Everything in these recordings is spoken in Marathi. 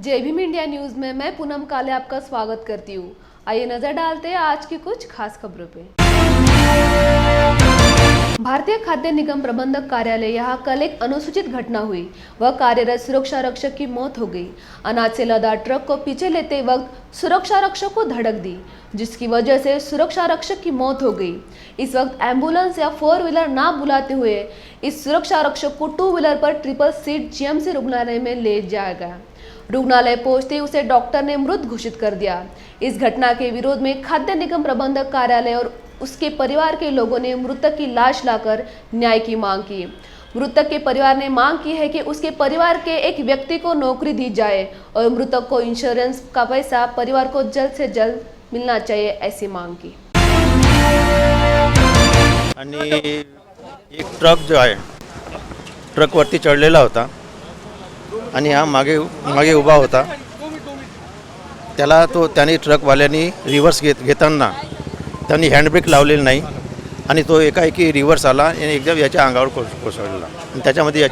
जय भीम इंडिया न्यूज में मैं पूनम काले आपका स्वागत करती हूँ। आइए नजर डालते हैं आज की कुछ खास खबरों पे। भारतीय खाद्य निगम प्रबंधक कार्यालय यहाँ कल एक अनुसूचित घटना हुई। वह कार्यरत सुरक्षा रक्षक की मौत हो गई। अनाज से लदा ट्रक को पीछे लेते वक्त सुरक्षा रक्षक को धड़क दी, जिसकी वजह से सुरक्षा रक्षक की मौत हो गई। इस वक्त एम्बुलेंस या 4 व्हीलर ना बुलाते हुए इस सुरक्षा रक्षक को 2 व्हीलर पर ट्रिपल सीट जीएमसी रुग्णालय में ले जाया गया। रुग्णालय पहुंचते उसे डॉक्टर ने मृत घोषित कर दिया। इस घटना के विरोध में खाद्य निगम प्रबंधक कार्यालय और उसके परिवार के लोगों ने मृतक की लाश लाकर न्याय की मांग की। मृतक के परिवार ने मांग की है कि उसके परिवार के एक व्यक्ति को नौकरी दी जाए और मृतक को इंश्योरेंस का पैसा परिवार को जल्द से जल्द मिलना चाहिए, ऐसी मांग की। आणि एक ट्रक जो आहे ट्रकवरती चढलेला होता आणि हा मागे उभा होता। त्याने ट्रकवाल्यांनी रिव्हर्स घेताना त्यांनी हँडब्रेक लावलेली नाही आणि तो एकाएकी रिव्हर्स आला आणि एकदम याच्या अंगावर कोसळला आणि त्याच्यामध्ये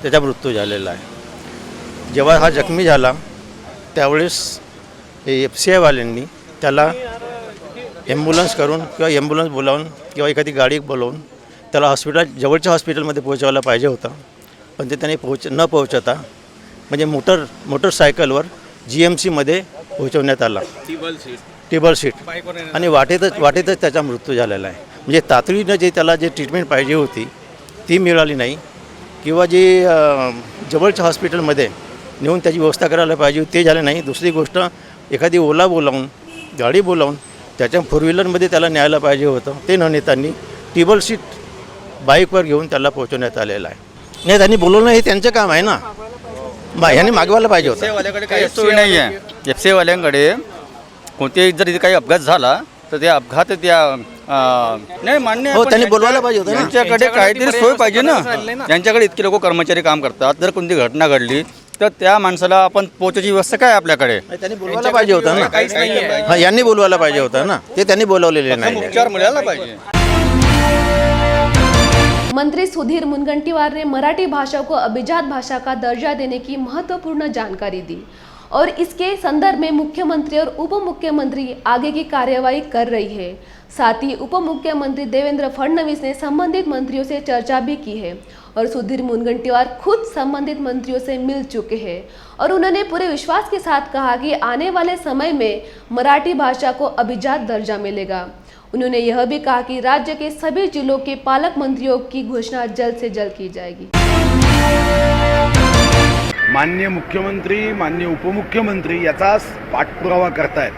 त्याचा मृत्यू झालेला आहे। जेव्हा हा जखमी झाला त्यावेळेस FCI वाल्यांनी त्याला ॲम्ब्युलन्स करून किंवा ॲम्ब्युलन्स बोलावून किंवा एखादी गाडी बोलावून त्याला जवळच्या हॉस्पिटलमध्ये पोहोचवायला पाहिजे होता, पण ते त्याने न पोहोचता म्हणजे मोटरसायकलवर GMCमध्ये पोहोचवण्यात आला, टेबल सीट आणि वाटेतच त्याचा मृत्यू झालेला आहे। म्हणजे तातडीनं त्याला ट्रीटमेंट पाहिजे होती ती मिळाली नाही किंवा जवळच्या हॉस्पिटलमध्ये नेऊन त्याची व्यवस्था करायला पाहिजे होती ते झालं नाही। दुसरी गोष्ट, एखादी ओला बोलावून गाडी बोलावून त्याच्या 4 व्हीलरमध्ये त्याला न्यायला पाहिजे होतं, ते न नेतानी टेबल सीट बाईकवर घेऊन त्याला पोहोचवण्यात आलेलं आहे। नाही, त्यांनी बोलवणं हे त्यांचं काम आहे ना, ह्यांनी मागवायला पाहिजे होतं। वाल्याकडे काही सोय नाही आहे। FCI वाल्यांकडे कोणतेही जर काही अपघात झाला तर त्या अपघात नाही मान्य हो, त्यांनी बोलवायला पाहिजे होतं ना। त्यांच्याकडे काहीतरी सोय पाहिजे ना। त्यांच्याकडे इतके लोक कर्मचारी काम करतात, जर कोणती घटना घडली तर त्या माणसाला आपण पोहोचायची व्यवस्था काय आपल्याकडे? त्यांनी बोलवायला पाहिजे होतं ना, यांनी बोलवायला पाहिजे होतं ना, ते त्यांनी बोलवलेले नाही। उपचार मिळायला पाहिजे। मंत्री सुधीर मुनगंटीवार ने मराठी भाषा को अभिजात भाषा का दर्जा देने की महत्वपूर्ण जानकारी दी और इसके संदर्भ में मुख्यमंत्री और उप मुख्यमंत्री आगे की कार्यवाही कर रही है। साथ ही उप मुख्यमंत्री देवेंद्र फडणवीस ने संबंधित मंत्रियों से चर्चा भी की है और सुधीर मुनगंटीवार खुद संबंधित मंत्रियों से मिल चुके हैं और उन्होंने पूरे विश्वास के साथ कहा कि आने वाले समय में मराठी भाषा को अभिजात दर्जा मिलेगा। उन्होंने यह भी कहा कि राज्य के सभी जिलों के पालक मंत्रियों की घोषणा जल्द से जल्द की जाएगी। माननीय मुख्यमंत्री, माननीय उपमुख्यमंत्री याचा पाठपुरावा करतायत।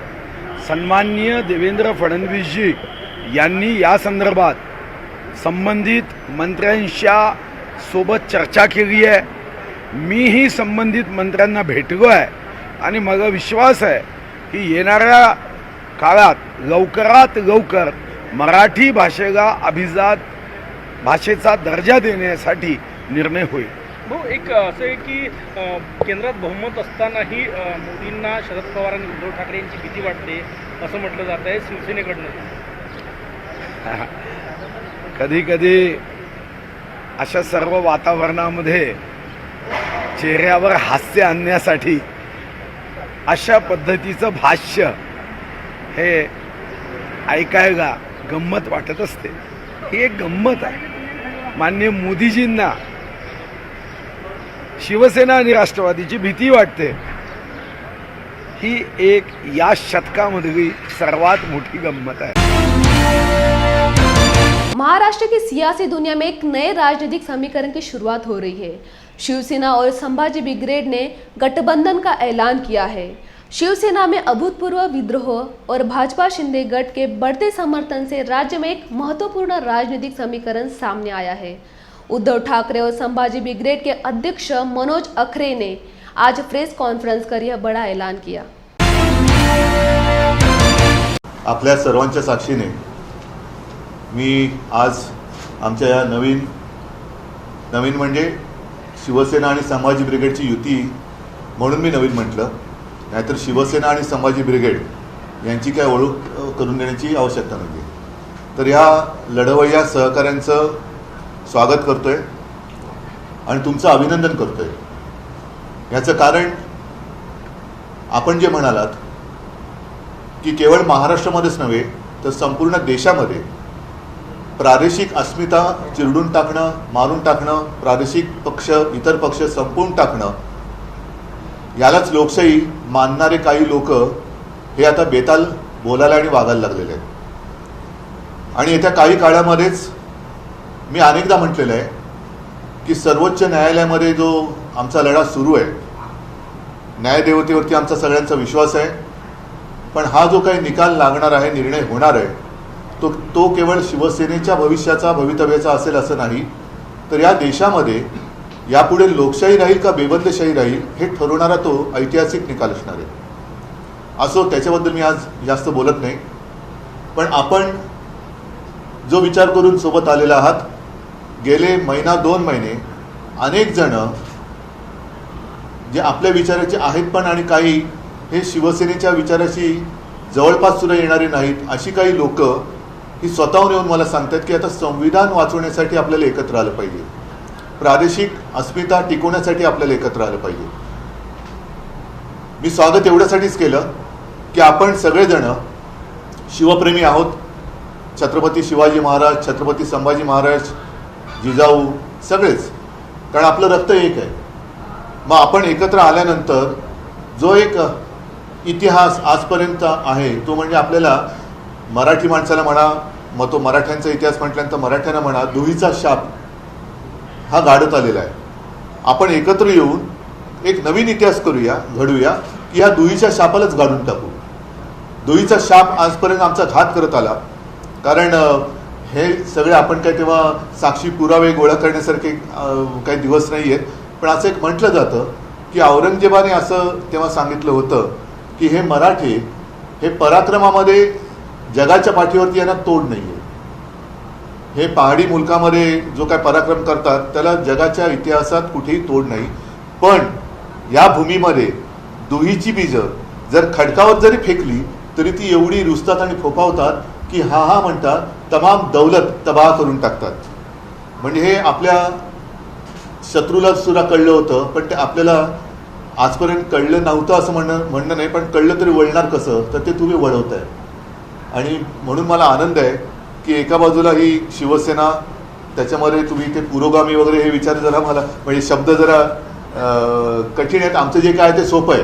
सन्माननीय देवेंद्र फडणवीसजी यांनी या संदर्भात संबंधित मंत्र्यांच्या सोबत चर्चा केली आहे। मीही संबंधित मंत्र्यांना भेटलो आहे आणि मला विश्वास आहे की येणाऱ्या काळात लवकरात लवकर मराठी भाषेला अभिजात भाषेचा दर्जा देण्यासाठी निर्णय होईल। भाऊ, एक असं आहे की केंद्रात बहुमत असतानाही मोदींना शरद पवार आणि उद्धव ठाकरे यांची भीती वाटते असं म्हटलं जात आहे शिवसेनेकडनं। कधी कधी अशा सर्व वातावरणामध्ये चेहऱ्यावर हास्य आणण्यासाठी अशा पद्धतीचं भाष्य हे ऐकायला गंमत वाटत असते। ही एक गंमत आहे। माननीय मोदीजींना शिवसेना आणि राष्ट्रवादीची भीती वाटते, ही एक या शतकामधली सर्वात मोठी गंमत आहे। महाराष्ट्र की सियासी दुनिया में एक नए राजनीतिक समीकरण की शुरुआत हो रही है। शिवसेना और संभाजी ब्रिगेड ने गठबंधन का ऐलान किया है। शिवसेना में अभूतपूर्व विद्रोह और भाजपा शिंदे गठ के बढ़ते समर्थन से राज्य में एक महत्वपूर्ण राजनीतिक समीकरण सामने आया है। उद्धव ठाकरे और संभाजी ब्रिगेड के अध्यक्ष मनोज अखरे ने आज प्रेस कॉन्फ्रेंस कर यह बड़ा ऐलान किया। आपल्या सर्वांच्या साक्षीने मी आज आमच्या या नवीन म्हणजे शिवसेना आणि संभाजी ब्रिगेडची युती म्हणून मी नवीन म्हटलं, नाहीतर शिवसेना आणि संभाजी ब्रिगेड यांची काय ओळख करून देण्याची आवश्यकता नाही। तर या लढवय्या सहकाऱ्यांचं स्वागत करतोय आणि तुमचं अभिनंदन करतोय। याचं कारण आपण जे म्हणालात की केवळ महाराष्ट्रामध्येच नव्हे तर संपूर्ण देशामध्ये प्रादेशिक अस्मिता चिरडून टाकणं, मारून टाकणं, प्रादेशिक पक्ष, इतर पक्ष संपवून टाकणं, यालाच लोकशाही मानणारे काही लोक हे आता बेताल बोलायला आणि वागायला लागलेले आहेत. आणि येत्या काही काळामध्येच मी अनेकदा म्हटलेलं आहे की सर्वोच्च न्यायालयामध्ये जो आमचा लढा सुरू आहे, न्यायदेवतेवरती आमचा सगळ्यांचा विश्वास आहे, पण हा जो काही निकाल लागणार आहे, निर्णय होणार आहे, तो केवळ शिवसेनेच्या भवितव्याचा असेल असं नाही, तर या देशामध्ये यापुढे लोकशाही राहील का बेबंदशाही राहील हे ठरवणारा तो ऐतिहासिक निकाल असणार आहे. असो, त्याच्याबद्दल मी आज जास्त बोलत नाही. पण आपण जो विचार करून सोबत आलेला आहात, गेले महिना 2 महिने अनेक जण जे आपल्या विचाराचे आहेत पण आणि काही हे शिवसेनेच्या विचाराशी जवळपास सुद्धा येणारे नाहीत, अशी काही लोक ही स्वतःहून येऊन मला सांगतात की आता संविधान वाचवण्यासाठी आपल्याला एकत्र आलं पाहिजे, प्रादेशिक अस्मिता टिकवण्यासाठी आपल्याला एकत्र आलं पाहिजे. मी स्वागत एवढ्यासाठीच केलं की आपण सगळेजण शिवप्रेमी आहोत. छत्रपती शिवाजी महाराज, छत्रपती संभाजी महाराज, जिजाऊ सगळेच, कारण आपलं रक्त एक आहे. मग आपण एकत्र आल्यानंतर जो एक इतिहास आजपर्यंत आहे तो म्हणजे आपल्याला मराठी माणसाला म्हणा, मग तो मराठ्यांचा इतिहास म्हटल्यानंतर मराठ्यांना म्हणा, दुहीचा शाप हा गाडत आलेला आहे. आपण एकत्र येऊन एक नवीन इतिहास करूया, घडूया की ह्या दुहीच्या शापालाच गाडून टाकू. दुहीचा शाप आजपर्यंत आमचा घात करत आला, कारण हे सगळे आपण काय तेव्हा साक्षी पुरावे गोळा करण्यासारखे काही दिवस नाही आहेत. पण असं एक म्हटलं जातं की औरंगजेबाने असं तेव्हा सांगितलं होतं की हे मराठे हे पराक्रमामध्ये जगाच्या पाठीवरती यांना तोड नाही आहे. हे पहाडी मुलकामध्ये जो काय पराक्रम करतात त्याला जगाच्या इतिहासात कुठेही तोड नाही. पण या भूमीमध्ये दुहीची बीजं जर खडकावर जरी फेकली तरी ती एवढी रुजतात आणि फोफावतात की हा हा म्हणतात तमाम दौलत तबाह करून टाकतात. म्हणजे हे आपल्या शत्रूला सुद्धा कळलं होतं, पण ते आपल्याला आजपर्यंत कळलं नव्हतं असं म्हणणं नाही, पण कळलं तरी वळणार कसं, तर ते तुम्ही वळवताय. आणि म्हणून मला आनंद आहे की एका बाजूला ही शिवसेना, त्याच्यामध्ये तुम्ही ते पुरोगामी वगैरे हे विचार जरा मला म्हणजे शब्द जरा कठीण आहेत. आमचं जे काय आहे ते सोपं आहे.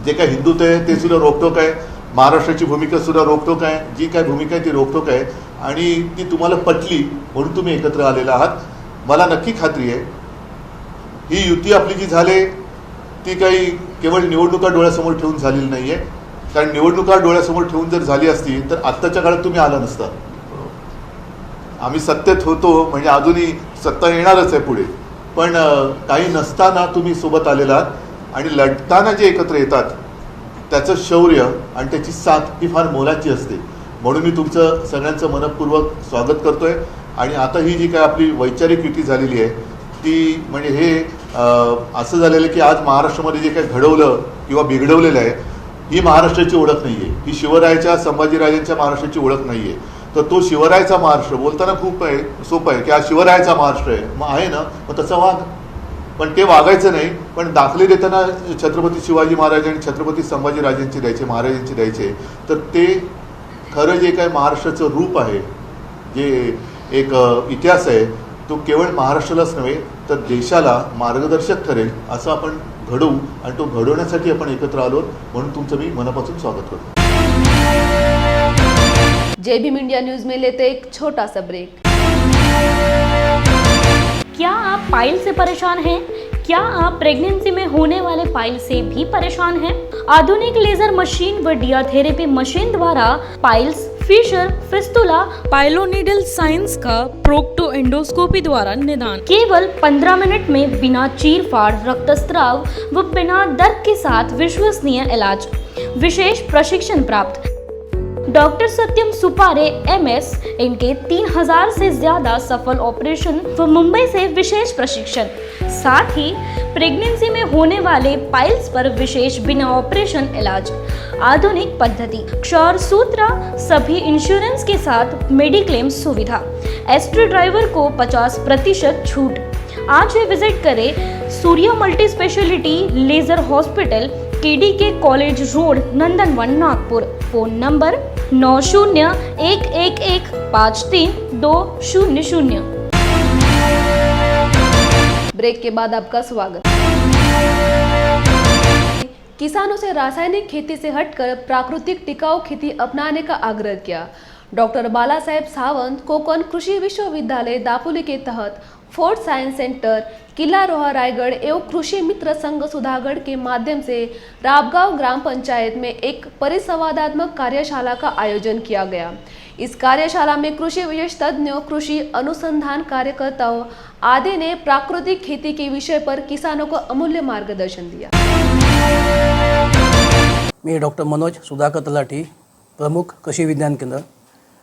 जे काय हिंदुत्व आहे ते सुद्धा रोखटोक आहे, महाराष्ट्राची भूमिका सुद्धा रोखटोक आहे, जी काय भूमिका आहे ती रोखटोक आहे आणि ती तुम्हाला पटली म्हणून तुम्ही एकत्र आलेला आहात. मला नक्की खात्री आहे ही युती आपली जी झाली ती काही केवळ निवडणुका डोळ्यासमोर ठेवून झालेली नाही आहे. कारण निवडणुका डोळ्यासमोर ठेवून जर झाली असती तर आत्ताच्या काळात तुम्ही आला नसता. आम्ही सत्तेत होतो म्हणजे अजूनही सत्ता येणारच आहे पुढे, पण काही नसताना तुम्ही सोबत आलेला आहात आणि लढताना जे एकत्र येतात त्याचं शौर्य आणि त्याची साथ ही फार मोलाची असते. म्हणून मी तुमचं सगळ्यांचं मनपूर्वक स्वागत करतोय. आणि आता ही जी काय आपली वैचारिक युती झालेली आहे ती म्हणजे हे असं झालेलं आहे की आज महाराष्ट्रामध्ये जे काही घडवलं किंवा बिघडवलेलं आहे ही महाराष्ट्राची ओळख नाही आहे, ही शिवरायाच्या संभाजीराजांच्या महाराष्ट्राची ओळख नाही आहे. तर तो शिवरायाचा महाराष्ट्र बोलताना खूप आहे सोपं आहे की हा शिवरायाचा महाराष्ट्र आहे, मग आहे ना, मग तसं वाग. पण ते वागायचं नाही, पण दाखले देताना छत्रपती शिवाजी महाराज आणि छत्रपती संभाजीराजांचे द्यायचे, महाराजांचे द्यायचे. तर ते खरं जे काय महाराष्ट्राचं रूप आहे, जे एक इतिहास आहे, तो केवळ महाराष्ट्रालाच नव्हे तर देशाला मार्गदर्शक ठरेल असं आपण घडवू आणि तो घडवण्यासाठी आपण एकत्र आलो. म्हणून तुमचं मी मनापासून स्वागत करतो. जय भीम इंडिया न्यूज में लेते एक छोटा सा ब्रेक. क्या आप पाइल से परेशान हैं? क्या आप प्रेगनेंसी में होने वाले पाइल से भी परेशान हैं? आधुनिक लेजर मशीन व डियाथेरेपी मशीन द्वारा पाइल्स, फिशर, फिस्तुला, पाइलोनिडल साइंस का प्रोक्टो एंडोस्कोपी द्वारा निदान केवल 15 मिनट में बिना चीरफाड़, रक्तस्राव व बिना दर्द के साथ विश्वसनीय इलाज. विशेष प्रशिक्षण प्राप्त डॉक्टर सत्यम सुपारे MS, इनके 3000 से ज्यादा सफल ऑपरेशन व मुंबई से विशेष प्रशिक्षण. साथ ही प्रेगनेंसी में होने वाले पाइल्स पर विशेष बिना ऑपरेशन इलाज. आधुनिक पद्धति, क्षौर सूत्र, सभी इंश्योरेंस के साथ मेडिक्लेम सुविधा. एस्ट्रो ड्राइवर को 50% छूट. आज ही विजिट करें Surya multi speciality laser hospital, KDK college road Nandanvan Nagpur. Phone number 9011153200। Break के बाद आपका स्वागत। किसानों से रासायनिक खेती से हटकर प्राकृतिक टिकाऊ खेती अपनाने का आग्रह किया। डॉक्टर बाला साहेब सावंत कोकण कृषि विश्वविद्यालय दापोली के तहत फोर्ट साइंस सेंटर, किला रोहा रायगढ़ एवं कृषि मित्र संघ सुधागढ़ के माध्यम से राबगांव ग्राम पंचायत में एक परिसंवादात्मक कार्यशाला का आयोजन किया गया। इस कार्यशाला में कृषि विशेष तज्ञों, कृषि अनुसंधान कार्यकर्ताओं आदि ने प्राकृतिक खेती के विषय पर किसानों को अमूल्य मार्गदर्शन दिया। मी डॉक्टर मनोज सुधाकर तलाठी, प्रमुख कृषी विज्ञान केंद्र।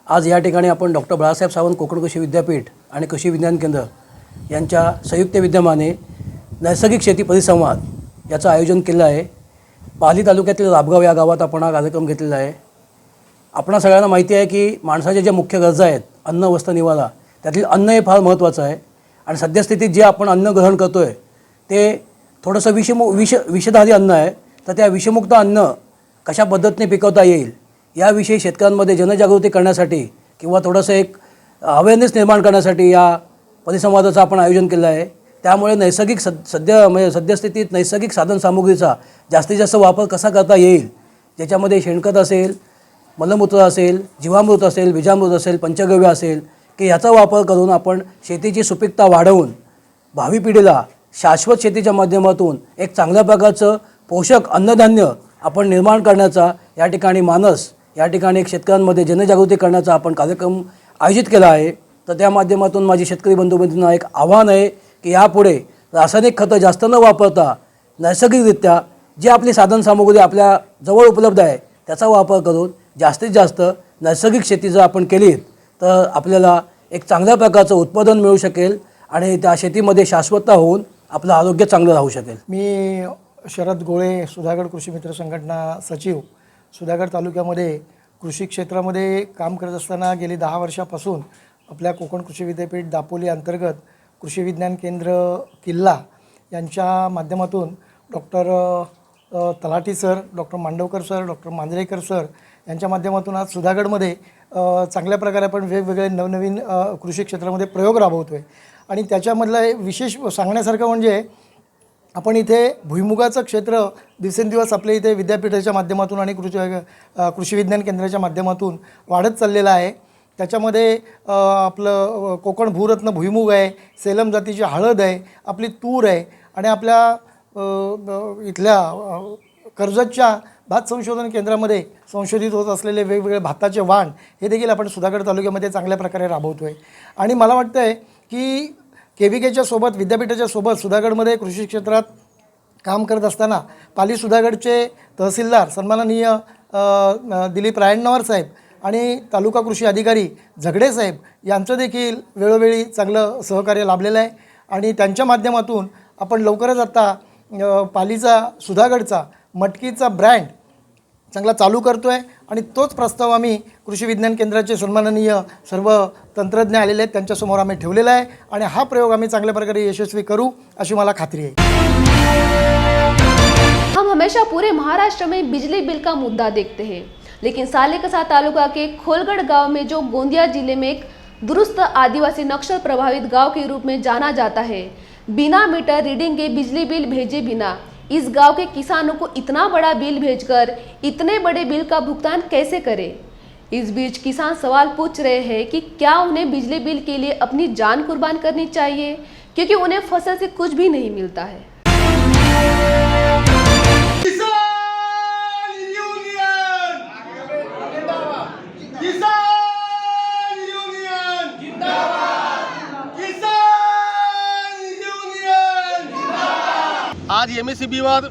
आज या ठिकाणी आपण डॉक्टर बाळासाहेब सावंत कोकण कृषी विद्यापीठ आणि कृषी विज्ञान केंद्र यांच्या संयुक्त विद्यमाने नैसर्गिक शेती परिसंवाद याचं आयोजन केलं आहे। पाली तालुक्यातील राबगाव या गावात आपण हा कार्यक्रम घेतलेला आहे। आपणा सगळ्यांना माहिती आहे की माणसाच्या ज्या मुख्य गरजा आहेत, अन्न, वस्त्र, निवारा, त्यातील अन्न हे फार महत्त्वाचं आहे। आणि सद्यस्थितीत जे आपण अन्न ग्रहण करतो आहे ते थोडंसं विषधारी अन्न आहे। तर त्या विषमुक्त अन्न कशा पद्धतीने पिकवता येईल याविषयी शेतकऱ्यांमध्ये जनजागृती करण्यासाठी किंवा थोडंसं एक अवेअरनेस निर्माण करण्यासाठी या परिसंवादाचं आपण आयोजन केलं आहे। त्यामुळे नैसर्गिक सद्यस्थितीत नैसर्गिक साधनसामुग्रीचा जास्तीत जास्त वापर कसा करता येईल, ज्याच्यामध्ये शेणखत असेल, मलमूत्र असेल, जीवामृत असेल, बीजामृत असेल, पंचगव्य असेल, की याचा वापर करून आपण शेतीची सुपीकता वाढवून भावी पिढीला शाश्वत शेतीच्या माध्यमातून एक चांगल्या प्रकारचं पोषक अन्नधान्य आपण निर्माण करण्याचा या ठिकाणी या ठिकाणी एक शेतकऱ्यांमध्ये जनजागृती करण्याचा आपण कार्यक्रम आयोजित केला आहे। तर त्या माध्यमातून माझी शेतकरी बंधूंना एक आव्हान आहे की यापुढे रासायनिक खतं जास्त न वापरता नैसर्गिकरित्या जी आपली साधनसामुग्री आपल्या जवळ उपलब्ध आहे त्याचा वापर करून जास्तीत जास्त नैसर्गिक शेती जर आपण केली तर आपल्याला एक चांगल्या प्रकारचं उत्पादन मिळू शकेल आणि त्या शेतीमध्ये शाश्वतता होऊन आपलं आरोग्य चांगलं राहू शकेल। मी शरद गोळे, सुधागड कृषी मित्र संघटना सचिव, सुधागड तालुक्यामध्ये कृषी क्षेत्रामध्ये काम करत असताना गेली 10 वर्षापासून आपल्या कोकण कृषी विद्यापीठ दापोली अंतर्गत कृषी विज्ञान केंद्र किल्ला यांच्या माध्यमातून डॉक्टर तलाठी sir, doctor Mandavkar sir, doctor Manjrekar sir यांच्या माध्यमातून आज सुधागडमध्ये चांगल्या प्रकारे आपण वेगवेगळे नवनवीन कृषी क्षेत्रामध्ये प्रयोग राबवतो आहे। आणि त्याच्यामधलं विशेष सांगण्यासारखं म्हणजे आपण इथे भुईमुगाचं क्षेत्र दिवसेंदिवस आपल्या इथे विद्यापीठाच्या माध्यमातून आणि कृषी विज्ञान केंद्राच्या माध्यमातून वाढत चाललेलं आहे। त्याच्यामध्ये आपलं कोकण भूरत्न भुईमुग आहे, सेलम जातीची हळद आहे, आपली तूर आहे आणि आपल्या इथल्या कर्जतच्या भात संशोधन केंद्रामध्ये संशोधित होत असलेले वेगवेगळे भाताचे वाण हे देखील आपण सुधागड तालुक्यामध्ये चांगल्या प्रकारे राबवतो आहे। आणि मला वाटतं आहे की KVKच्या सोबत, विद्यापीठाच्या सोबत सुधागडमध्ये कृषी क्षेत्रात काम करत असताना पाली सुधागडचे तहसीलदार सन्माननीय दिलीप रायण्णवार साहेब आणि तालुका कृषी अधिकारी झगडे साहेब यांचं देखील वेळोवेळी चांगलं सहकार्य लाभलेलं आहे। आणि त्यांच्या माध्यमातून आपण लवकरच आता पालीचा सुधागडचा मटकीचा ब्रँड चांगला चालू करतो आहे आणि तोच प्रस्ताव आम्ही कृषी विज्ञान केंद्राचे सन्माननीय सर्व तंत्रज्ञ आलेले आहेत त्यांच्यासमोर आम्ही ठेवलेला आहे आणि हा प्रयोग आम्ही चांगल्या प्रकारे यशस्वी करू अशी मला खात्री आहे। हम हमेशा पूरे महाराष्ट्र में बिजली बिल का मुद्दा देखते हैं, लेकिन सालेकसा तालुका के खोलगढ़ गांव में जो गोंदिया जिले में एक दुरुस्त आदिवासी नक्सल प्रभावित गांव के रूप में जाना जाता है, बिना मीटर रीडिंग के बिजली बिल भेजे बिना इस गांव के किसानों को इतना बड़ा बिल भेजकर इतने बड़े बिल का भुगतान कैसे करें। इस बीच किसान सवाल पूछ रहे हैं कि क्या उन्हें बिजली बिल के लिए अपनी जान कुर्बान करनी चाहिए, क्योंकि उन्हें फसल से कुछ भी नहीं मिलता है। आज MSCBवर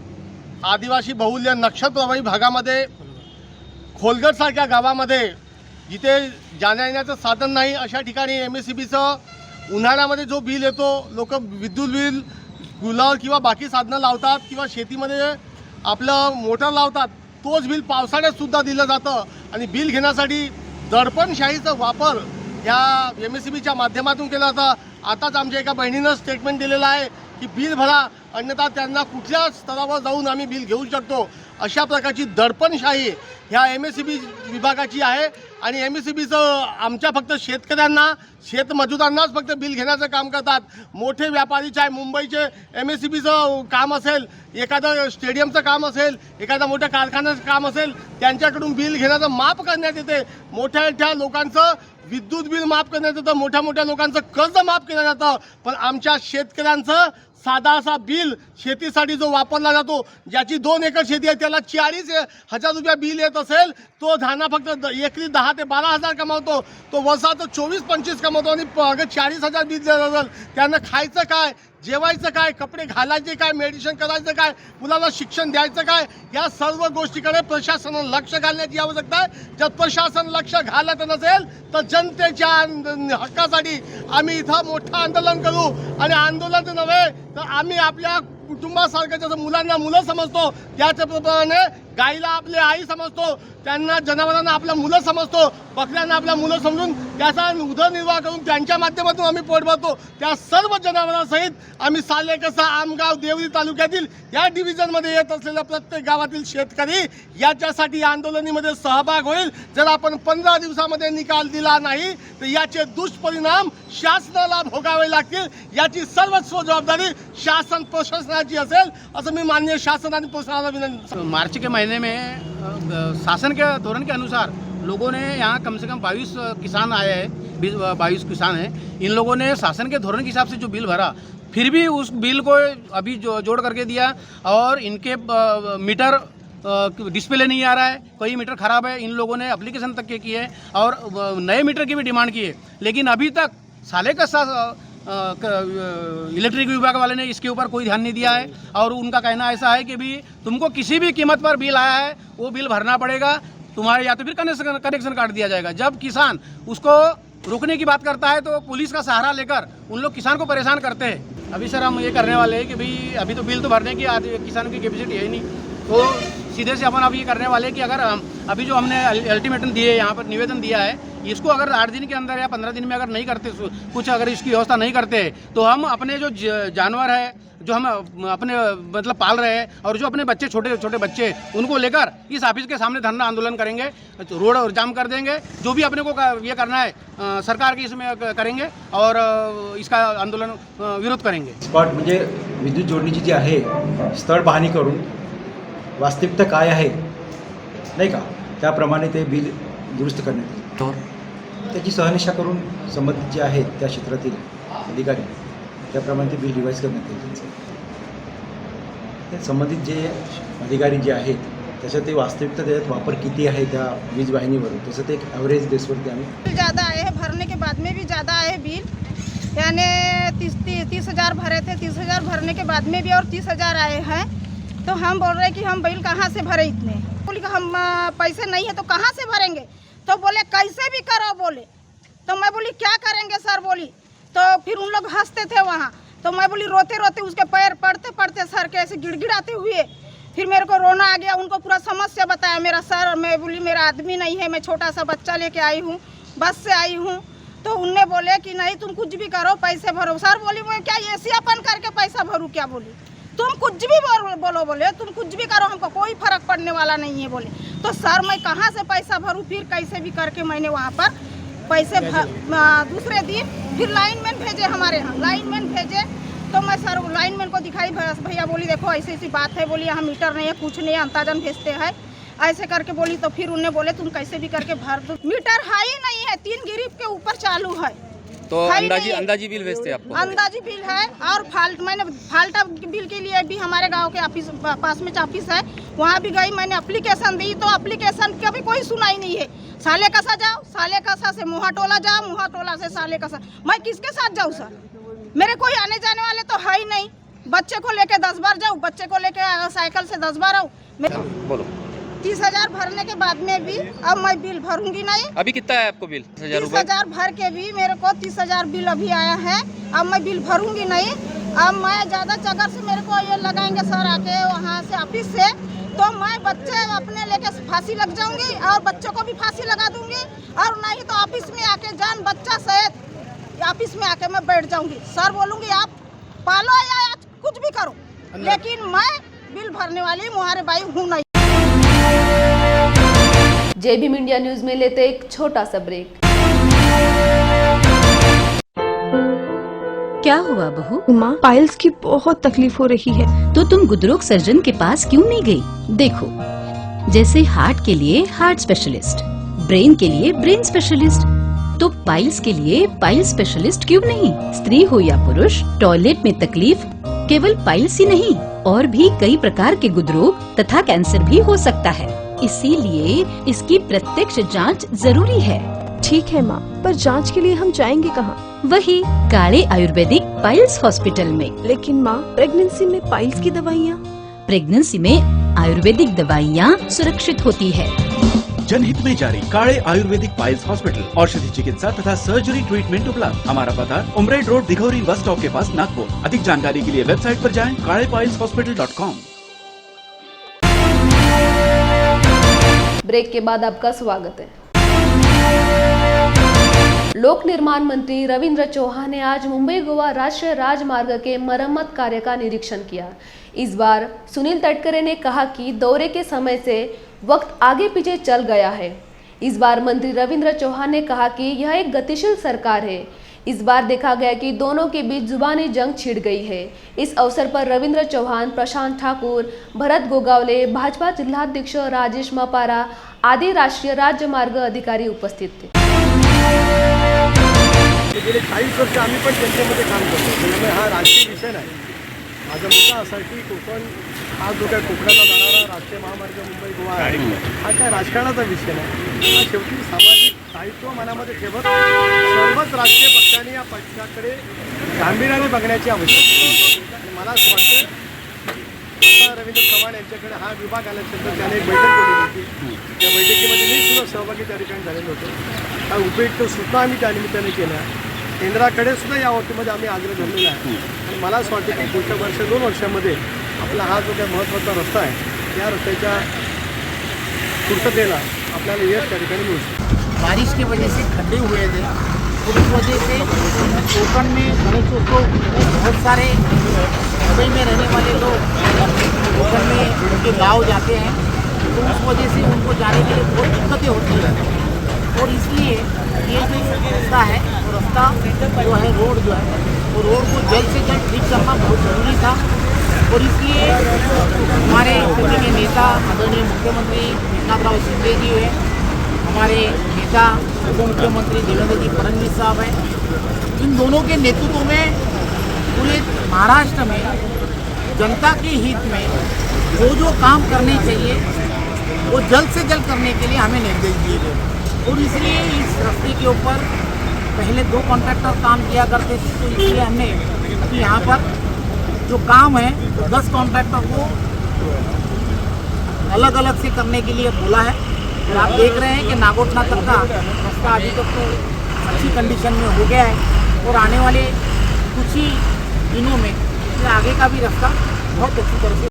आदिवासी बहुल्य नक्षल प्रभावी भागामध्ये खोलगडसारख्या गावामध्ये जिथे जाण्या येण्याचं साधन नाही अशा ठिकाणी MSCBचं उन्हाळ्यामध्ये जो बिल येतो, लोक विद्युत बिल, कूलर किंवा बाकी साधनं लावतात किंवा शेतीमध्ये आपलं मोटर लावतात, तोच बिल पावसाळ्यात सुद्धा दिलं जातं आणि बिल घेण्यासाठी दडपणशाहीचा वापर या MSCBच्या माध्यमातून केला जाता। आताच आमच्या एका बहिणीनं स्टेटमेंट दिलेलं आहे की बिल भरा अन्यथा त्यांना कुठल्या स्तरावर जाऊन आम्ही बिल घेऊ शकतो अशा प्रकारची दडपणशाही ह्या MSEB विभागाची आहे. आणि MSEBचं आमच्या फक्त शेतकऱ्यांना शेतमजुरांनाच फक्त बिल घेण्याचं काम करतात. मोठे व्यापारी चाहे मुंबईचे MSEBचं काम असेल, एखादं स्टेडियमचं काम असेल, एखाद्या मोठ्या कारखान्याचं काम असेल, त्यांच्याकडून बिल घेण्याचं माफ करण्यात येते. मोठ्या लोकांचं विद्युत बिल माफ करण्यात येतं, मोठ्या लोकांचं कर्ज माफ केलं जातं. पण आमच्या शेतकऱ्यांचं साधा असा बिल शेतीसाठी जो वापरला जातो, ज्याची 2 एकर शेती आहे त्याला 40,000 रुपये बिल येत असेल, तो धाना फक्त एकरी 10 ते 12,000 कमावतो, तो वर्षाचं 24-25 कमावतो. आणि अगर 40,000 बिल देत असेल, त्यांना खायचं काय, जेवायचं काय, कपडे घालायचे काय, मेडिसिन करायचं काय, मुलाला शिक्षण द्यायचं काय, या सर्व गोष्टीकडे प्रशासनानं लक्ष घालण्याची आवश्यकता आहे. जर प्रशासन लक्ष घालत नसेल तर जनतेच्या हक्कासाठी आम्ही इथं मोठं आंदोलन करू. आणि आंदोलन नव्हे तर आम्ही आपल्या कुटुंबासारखं जसं मुलांना मुलं समजतो, त्याचप्रमाणे गाईला आपली आई समजतो, त्यांना जनावरांना आपल्या मुलं समजतो, बकऱ्यांना आपल्या मुलं समजून त्याचा उदरनिर्वाह करून त्यांच्या माध्यमातून आम्ही पोट भरतो. त्या सर्व जनावरांसहित आम्ही सालेकसा, आमगाव, देवरी तालुक्यातील या डिव्हिजनमध्ये येत असलेल्या प्रत्येक गावातील शेतकरी याच्यासाठी आंदोलनामध्ये सहभाग होईल. जर आपण 15 दिवसामध्ये निकाल दिला नाही तर याचे दुष्परिणाम शासनाला भोगावे लागतील. याची सर्वस्व जबाबदारी शासन प्रशासनाची असेल असं मी माननीय शासन आणि प्रशासनाला विनंती. मार्च के महीने में शासन के धोरण के अनुसार लोगों ने यहाँ कम से कम 22 किसान आए हैं, 22 किसान हैं. इन लोगों ने शासन के धोरण के हिसाब से जो बिल भरा, फिर भी उस बिल को अभी जोड़ करके दिया. और इनके मीटर डिस्प्ले नहीं आ रहा है, कोई मीटर ख़राब है. इन लोगों ने एप्लीकेशन तक के किए और नए मीटर की भी डिमांड की है. लेकिन अभी तक सालेकसा इलेक्ट्रिक विभाग वाले ने इसके ऊपर कोई ध्यान नहीं दिया है. और उनका कहना ऐसा है कि भी तुमको किसी भी कीमत पर बिल आया है वो बिल भरना पड़ेगा, तुम्हारे या तो फिर कनेक्शन काट दिया जाएगा. जब किसान उसको रोकने की बात करता है तो पुलिस का सहारा लेकर उन लोग किसान को परेशान करते हैं. अभी सर हम ये करने वाले हैं कि भाई अभी तो बिल तो भरने की किसान की कैपेसिटी है ही नहीं, तो सीधे से अपन अब ये करने वाले हैं कि अगर अभी जो हमने अल्टीमेटम दिए, यहाँ पर निवेदन दिया है, इसको अगर 8 दिन के अंदर या 15 दिन में अगर नहीं करते, कुछ अगर इसकी व्यवस्था नहीं करते, तो हम अपने जो जानवर है, जो हम अपने मतलब पाल रहे हैं, और जो अपने बच्चे छोटे छोटे बच्चे, उनको लेकर इस ऑफिस के सामने धरना आंदोलन करेंगे, रोड और जाम कर देंगे. जो भी अपने को ये करना है सरकार की इसमें करेंगे और इसका आंदोलन विरोध करेंगे. स्पॉट म्हणजे विद्युत जोडणीची जी आहे स्थळ पाहणी करून वास्तविकता काय आहे नाही का, त्याप्रमाणे ते बिल दुरुस्त करण्यात येईल. त्याची सहनिशा करून संबंधित जे आहेत त्या क्षेत्रातील अधिकारी त्याप्रमाणे ते बिल रिवाईज करण्यात येईल. ते संबंधित जे अधिकारी जे आहेत त्याच्यात ते वास्तविकता त्याच्यात वापर किती आहे त्या वीज वाहिनीवरून, तसं ते एक ॲव्हरेज बेसवरती आम्ही ज़्यादा आए हैं, भरने के बाद में भी ज़्यादा आए बिल. यानी 30,000 भरे थे, 30,000 भरने के बाद में भी और 30,000 आए हैं. तो हम बोल रहे हैं कि हम बिल कहाँ से भरे इतने. बोले कि हम पैसे नहीं है तो कहाँ से भरेंगे. तो बोले कैसे भी करो बोले. तो मैं बोली क्या करेंगे सर बोली. तो फिर उन लोग हंसते थे वहाँ. तो मैं बोली रोते रोते उसके पैर पड़ते पड़ते सर के ऐसे गिड़गिड़ाते हुए फिर मेरे को रोना आ गया. उनको पूरा समस्या बताया मेरा सर. मैं बोली मेरा आदमी नहीं है, मैं छोटा सा बच्चा लेके आई हूँ, बस से आई हूँ. तो उनने बोले कि नहीं तुम कुछ भी करो पैसे भरो. सर बोली मैं क्या एसी अपन करके पैसा भरूँ क्या. बोली तुम कुछ भी बोलो बोले तुम कुछ भी करो, हमको कोई फर्क पड़ने वाला नहीं है बोले. तो सर मैं कहाँ से पैसा भरूँ. फिर कैसे भी करके मैंने वहाँ पर पैसे दूसरे दिन फिर लाइनमैन भेजे, हमारे यहाँ लाइनमैन भेजे. तो मैं सर लाइनमैन को दिखाई, भैया बोली देखो ऐसी ऐसी बात है, बोली यहाँ मीटर नहीं है, कुछ नहीं है, अंताजन भेजते हैं ऐसे करके बोली. तो फिर उन्हें बोले तुम कैसे भी करके भर दो. मीटर है ही नहीं है, 3 गिरिफ के ऊपर चालू है. तो अंदाजी बिल भेजते हैं आपको. अंदाजी बिल है. और मैंने फाल्टा बिल के लिए भी हमारे गांव के ऑफिस पास में ऑफिस है, वहाँ भी गई, मैंने एप्लीकेशन दी. तो एप्लीकेशन का भी कोई सुनाई नहीं है. सालेकसा जाओ, सालेकसा से मुहाटोला जाओ, मुहाटोला से सालेकसा. मैं किसके साथ जाऊँ सर. मेरे कोई आने जाने वाले तो है ही नहीं. बच्चे को लेके 10 बार जाऊँ, बच्चे को लेके साइकिल से 10 बार आऊँ. बोलो. 30,000 भरने के बाद में भी अब मैं बिल भरूंगी नहीं. अभी कितना है आपको बिल. 30,000 भर के भी मेरे को 30,000 बिल अभी आया है. अब मैं बिल भरूंगी नहीं. अब मैं ज़्यादा चक्कर से मेरे को ये लगाएंगे सर आके वहाँ से ऑफिस से, तो मैं बच्चे अपने लेके फांसी लग जाऊंगी और बच्चों को भी फांसी लगा दूंगी. और नहीं तो ऑफिस में आके जान बच्चा सहित ऑफिस में आके मैं बैठ जाऊंगी. सर बोलूंगी आप पालो या कुछ भी करो, लेकिन मैं बिल भरने वाली मुहारे बाई हूँ नहीं। JB इंडिया न्यूज में लेते एक छोटा सा ब्रेक। क्या हुआ बहू? माँ, पाइल्स की बहुत तकलीफ हो रही है। तो तुम गुदरोग सर्जन के पास क्यों नहीं गई? देखो, जैसे हार्ट के लिए हार्ट स्पेशलिस्ट, ब्रेन के लिए ब्रेन स्पेशलिस्ट, तो पाइल्स के लिए पाइल स्पेशलिस्ट क्यों नहीं? स्त्री हो या पुरुष, टॉयलेट में तकलीफ केवल पाइल्स ही नहीं, और भी कई प्रकार के गुदरोग तथा कैंसर भी हो सकता है। इसीलिए इसकी प्रत्यक्ष जांच जरूरी है। ठीक है माँ, पर जांच के लिए हम जाएंगे कहाँ? वही काले आयुर्वेदिक पाइल्स हॉस्पिटल में। लेकिन माँ, प्रेगनेंसी में पाइल्स की दवाइयाँ? प्रेगनेंसी में आयुर्वेदिक दवाइयाँ सुरक्षित होती है। जनहित में जारी काले आयुर्वेदिक पाइल्स हॉस्पिटल, औषधि चिकित्सा तथा सर्जरी ट्रीटमेंट उपलब्ध। हमारा पता उमरेड रोड, दिघौरी बस स्टॉप के पास, नागपुर। अधिक जानकारी के लिए वेबसाइट पर जाएं kalepailshospital.com। ब्रेक के बाद आपका स्वागत है। लोक निर्माण मंत्री रविंद्र चौहान ने आज मुंबई गोवा राष्ट्रीय राजमार्ग के मरम्मत कार्य का निरीक्षण किया। इस बार सुनील तटकरे ने कहा कि दौरे के समय से वक्त आगे पीछे चल गया है। इस बार मंत्री रविंद्र चौहान ने कहा कि यह एक गतिशील सरकार है। इस बार देखा गया कि दोनों के बीच जुबानी जंग छिड़ गई है। इस अवसर पर रविंद्र चौहान, प्रशांत ठाकुर, भरत गोगावले, भाजपा जिल्हाध्यक्ष राजेश मपारा आदि राष्ट्रीय राजमार्ग अधिकारी उपस्थित थे। गेले 40 वर्ष आम्ही पण जनतेमध्ये काम करतो, त्यामुळे हा राजकीय विषय नाही। माझा मुद्दा असा की कोकण हा जो काय कोकणाला जाणारा राष्ट्रीय महामार्ग मुंबई गोवा आहे, हा काय राजकारणाचा विषय नाही। हा शेवटी सामाजिक दायित्व मनामध्ये ठेवत सर्वच राजकीय पक्षांनी या पक्षाकडे गांभीर्याने बघण्याची आवश्यकता आहे। आणि मला असं वाटतं रवींद्र चव्हाण यांच्याकडे हा विभाग आल्यानंतर त्याने एक बैठक बोलवली होती। त्या बैठकीमध्ये मी सुद्धा सहभागी त्या ठिकाणी झालेलो होतो। हा उपयुक्त सूचना आम्ही त्या निमित्ताने केल्या। केंद्राकडे सुद्धा या बाबतीमध्ये आम्ही आग्रह धरलेला आहे आणि मला असं वाटतं की पुढच्या वर्ष 2 वर्षामध्ये आपला हा जो काही महत्त्वाचा रस्ता आहे या रस्त्याच्या पूर्ततेला आपल्याला यश त्या ठिकाणी मिळू शकतं। बारिश की वजह से खड्डे हुए थे और इस वजह से कोकण में गणेशोत्सव बहुत सारे मुंबई में रहने वाले लोग कोकण में उनके गाँव जाते हैं, तो उस वजह से उनको जाने के लिए बहुत दिक्कतें होती हैं। और इसलिए ये जो रास्ता है, वो रास्ता जो है, रोड जो है, वो रोड को जल्द से जल्द ठीक करना बहुत ज़रूरी था। और इसलिए हमारे सभी के नेता आदरणीय मुख्यमंत्री एकनाथ शिंदे जी है, हमारे नेता उप मुख्यमंत्री देवेंद्र जी फडणवीस साहब हैं, इन दोनों के नेतृत्व में पूरे महाराष्ट्र में जनता के हित में जो काम करने चाहिए वो जल्द से जल्द करने के लिए हमें निर्देश दिए गए। और इसलिए इस रास्ते के ऊपर पहले 2 कॉन्ट्रैक्टर काम किया करते थे, तो इसलिए हमने कि यहाँ पर जो काम है 10 कॉन्ट्रैक्टर को अलग अलग से करने के लिए बोला है। और आप देख रहे हैं कि नागोटना तक का रास्ता अभी तक तो अच्छी कंडीशन में हो गया है और आने वाले कुछ ही दिनों में आगे का भी रास्ता बहुत अच्छी तरह से।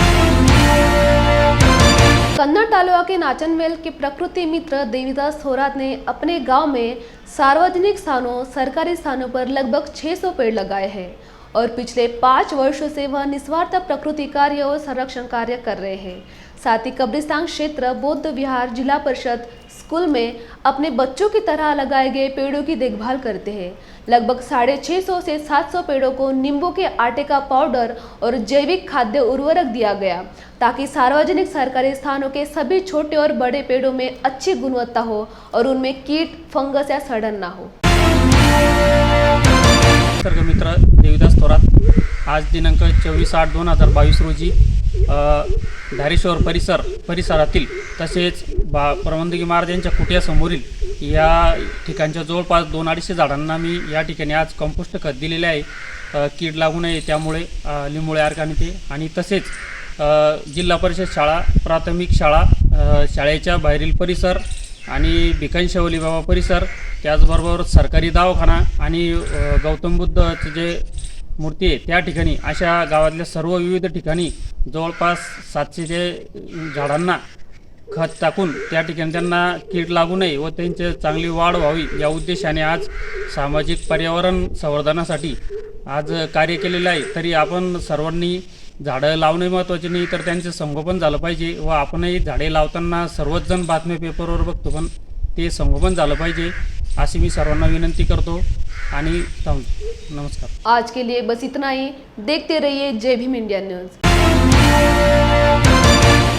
कन्नड़ तालुका के नाचनवेल के प्रकृति मित्र देवीदास थोरात ने अपने गांव में सार्वजनिक स्थानों, सरकारी स्थानों पर लगभग 600 पेड़ लगाए हैं और पिछले 5 वर्षों से वह निस्वार्थ प्रकृति कार्य और संरक्षण कार्य कर रहे हैं। साथ ही कब्रिस्तान क्षेत्र, बौद्ध विहार, जिला परिषद स्कूल में अपने बच्चों की तरह लगाए गए पेड़ों की देखभाल करते हैं। लगभग 650 से 700 पेड़ों को नींबू के आटे का पाउडर और जैविक खाद्य उर्वरक दिया गया ताकि सार्वजनिक सरकारी स्थानों के सभी छोटे और बड़े पेड़ों में अच्छी गुणवत्ता हो और उनमें कीट, फंगस या सड़न ना हो। मित्र देवीदास थोरात आज दिनांक 24/8/2022 रोजी धारेश्वर परिसरातील तसेच परमंदगी महाराज यांच्या कुट्यासमोरील या ठिकाणच्या जवळपास 200-250 झाडांना मी या ठिकाणी आज कंपोस्ट खत दिलेले आहे कीड लागू नये त्यामुळे लिंबोळे ऑर्गॅनिक आणि तसेच जिल्हा परिषद शाळा, प्राथमिक शाळा, शाळेच्या बाहेरील परिसर आणि भिकनशेवली बाबा परिसर, त्याचबरोबर सरकारी दवाखाना आणि गौतम बुद्धचे जे मूर्ती आहे त्या ठिकाणी अशा गावातल्या सर्व विविध ठिकाणी जवळपास 700 झाडांना खत टाकून त्या ठिकाणी त्यांना कीड लागू नये व त्यांची चांगली वाढ व्हावी या उद्देशाने आज सामाजिक पर्यावरण संवर्धनासाठी आज कार्य केलेलं आहे। तरी आपण सर्वांनी झाडं लावणे महत्त्वाचे नाही तर त्यांचं संगोपन झालं पाहिजे व आपणही झाडे लावताना सर्वच जण बातम्या पेपरवर बघतो पण ते संगोपन झालं पाहिजे अशी मी सर्वांना विनंती करतो आणि नमस्कार। आज के लिए बस इतना ही। देखते रहिए जय भीम इंडिया न्यूज़।